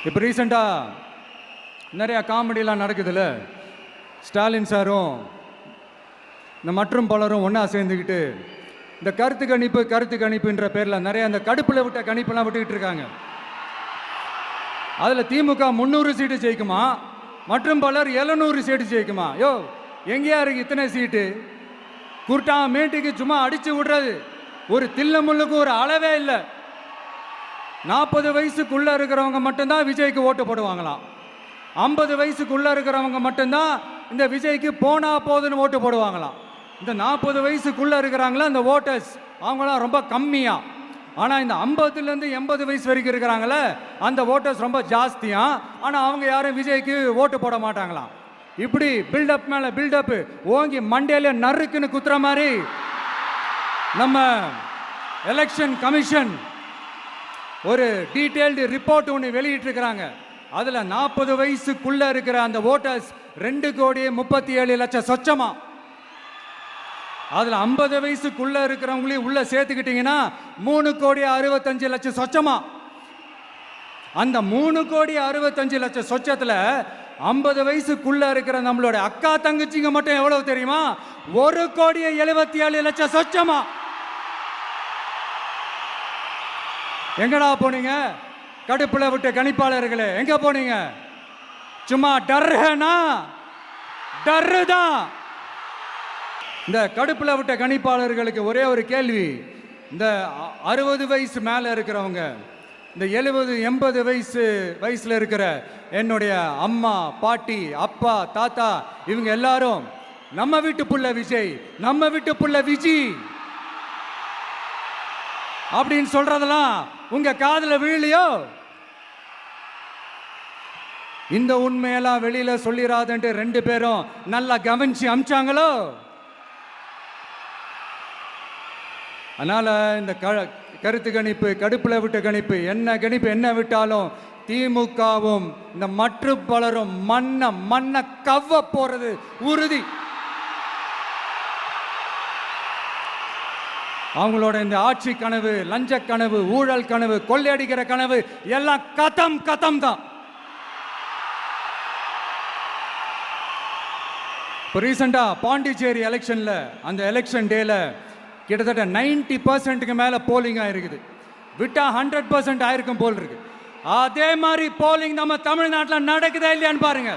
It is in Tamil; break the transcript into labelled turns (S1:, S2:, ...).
S1: இப்போ ரீசெண்டாக நிறையா காமெடியெலாம் நடக்குதுல்ல. ஸ்டாலின் சாரும் இந்த மற்றும் பலரும் ஒன்றா சேர்ந்துக்கிட்டு இந்த கருத்து கணிப்புன்ற பேரில் நிறைய அந்த கடுப்பில் விட்ட கணிப்பெல்லாம் விட்டுக்கிட்டு இருக்காங்க. அதில் திமுக 300 சீட்டு ஜெயிக்குமா, மற்றும் பலர் 700 சீட்டு ஜெயிக்குமா? யோ, எங்கேயா இருக்கு இத்தனை சீட்டு? குருட்டா மேட்டுக்கு சும்மா அடிச்சு விடுறது, ஒரு தில்லமுள்ளுக்கு ஒரு அளவே இல்லை. 40 வயசுக்குள்ளே இருக்கிறவங்க மட்டும்தான் விஜய்க்கு ஓட்டு போடுவாங்களாம். 50 வயசுக்குள்ளே இருக்கிறவங்க மட்டும்தான் இந்த விஜய்க்கு போனா போதுன்னு ஓட்டு போடுவாங்களாம். இந்த 40 வயசுக்குள்ளே இருக்கிறாங்களா இந்த ஓட்டர்ஸ், அவங்களாம் ரொம்ப கம்மியாக. ஆனால் இந்த 50லேருந்து 80 வயசு வரைக்கும் இருக்கிறாங்களே அந்த ஓட்டர்ஸ் ரொம்ப ஜாஸ்தியாக. ஆனால் அவங்க யாரும் விஜய்க்கு ஓட்டு போட மாட்டாங்களாம். இப்படி பில்டப் மேலே பில்டப்பு ஓங்கி மண்டையில நறுக்குன்னு குத்துற மாதிரி நம்ம எலெக்ஷன் கமிஷன் ஒரு டீட்டெயில்டு ரிப்போர்ட் ஒன்று வெளியிட்டிருக்கிறாங்க. அதில் 40 வயசுக்குள்ளே இருக்கிற அந்த ஓட்டர்ஸ் 2,37,00,000 சொச்சமா. அதில் 50 வயசுக்குள்ளே இருக்கிறவங்களையும் உள்ளே சேர்த்துக்கிட்டிங்கன்னா 3,65,00,000 சொச்சமா. அந்த 3,65,00,000 சொச்சத்தில் 50 வயசுக்குள்ளே இருக்கிற நம்மளோட அக்கா தங்கச்சிங்க மட்டும் எவ்வளவு தெரியுமா? 1,77,00,000 சொச்சமா. எங்கடா போனீங்க கடுப்புல விட்ட கணிப்பாளர்களே? எங்க போனீங்க? சும்மா டர்னா டர்தான். இந்த கடுப்புல விட்ட கணிப்பாளர்களுக்கு ஒரே ஒரு கேள்வி. இந்த 60 வயசு மேலே இருக்கிறவங்க, இந்த 70-80 வயசுல இருக்கிற என்னுடைய அம்மா, பாட்டி, அப்பா, தாத்தா, இவங்க எல்லாரும் நம்ம வீட்டு புள்ள விஜய், நம்ம வீட்டு புள்ள விஜி அப்படின்னு சொல்றதெல்லாம் உங்க காதுல விழலையோ? இந்த உண்மையெல்லாம் வெளியில சொல்லிராதுன்ட்டு 2 பேரும் நல்லா கவனிச்சு அமிச்சாங்களோ? அதனால இந்த கருத்து கணிப்பு, கடுப்புல விட்ட கணிப்பு என்ன விட்டாலும் திமுகவும் இந்த மற்றும் பலரும் மண்ண கவ்வ போறது உறுதி. அவங்களோட இந்த ஆட்சி கனவு, லஞ்ச கனவு, ஊழல் கனவு, கொள்ளையடிக்கிற கனவு எல்லாம் கதம் தான். இப்போ ரீசெண்டாக பாண்டிச்சேரி எலெக்ஷன்ல, அந்த எலெக்ஷன் டேல கிட்டத்தட்ட 90% மேலே போலிங் ஆயிருக்குது. விட்டா 100% ஆயிருக்கும் போல் இருக்கு. அதே மாதிரி போலிங் நம்ம தமிழ்நாட்டில் நடக்குதா இல்லையான்னு பாருங்க.